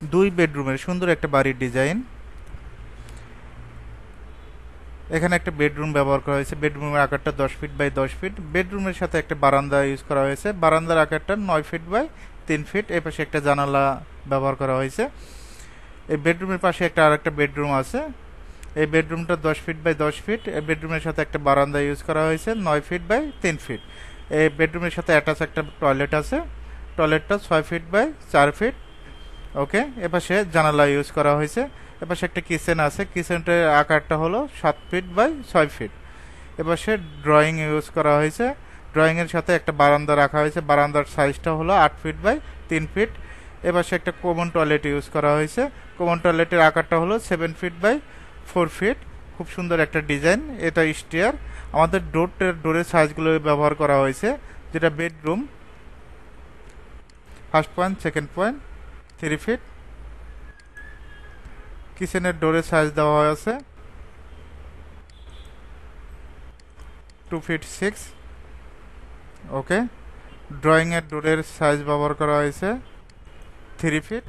দুই বেডরুমের সুন্দর একটা বাড়ির ডিজাইন। এখানে একটা বেডরুম ব্যবহার করা হয়েছে। বেডরুমের আকারটা 10 ফিট বাই 10 ফিট। বেডরুমের সাথে একটা বারান্দা ইউজ করা হয়েছে। বারান্দার আকারটা 9 ফিট বাই 3 ফিট। এ পাশে একটা জানালা ব্যবহার করা হয়েছে। এই বেডরুমের পাশে আরেকটা বেডরুম আছে। এই বেডরুমটা 10 ফিট বাই 10 ফিট। এই বেডরুমের সাথে একটা বারান্দা ইউজ করা হয়েছে 9 ফিট বাই 3 ফিট। এই বেডরুমের সাথে অ্যাটাচ একটা টয়লেট আছে। টয়লেটটা 6 ফিট বাই 4 ফিট। ওকে, এপাশে জানালা ইউজ করা হয়েছে। এপাশে একটা কিচেন আছে। কিচেনটার আকারটা হলো 7 ফিট বাই 6 ফিট। এপাশে ড্রয়িং ইউজ করা হয়েছে। ড্রয়িং এর সাথে একটা বারান্দা রাখা হয়েছে। বারান্দার সাইজটা হলো 8 ফিট বাই 3 ফিট। এপাশে একটা কমন টয়লেট ইউজ করা হয়েছে। কমন টয়লেটের আকারটা হলো 7 ফিট বাই 4 ফিট। খুব সুন্দর একটা ডিজাইন। এটা স্টেয়ার। আমাদের ডোরের সাইজগুলো ব্যবহার করা হয়েছে, যেটা bedroom first point, second point 3 feet. কিচেনের ডোরের সাইজ দেওয়া আছে 2 ফিট 6। ওকে, ড্রয়িং এর ডোরের সাইজ ব্যবহার করা হয়েছে 3 ফিট।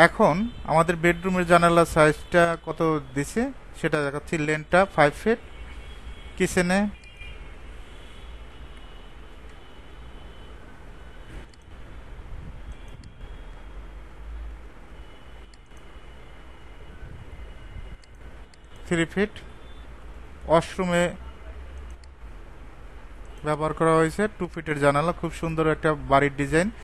এখন আমাদের বেডরুমের জানালার সাইজটা কত দিছে সেটা দেখাচ্ছি। লেন্থটা 5 ফিট। কিচেনে 3 ফিট। ওয়াশরুমে ব্যবহার করা হয়েছে 2 ফিটের জানালা। খুব সুন্দর একটা বাড়ির ডিজাইন।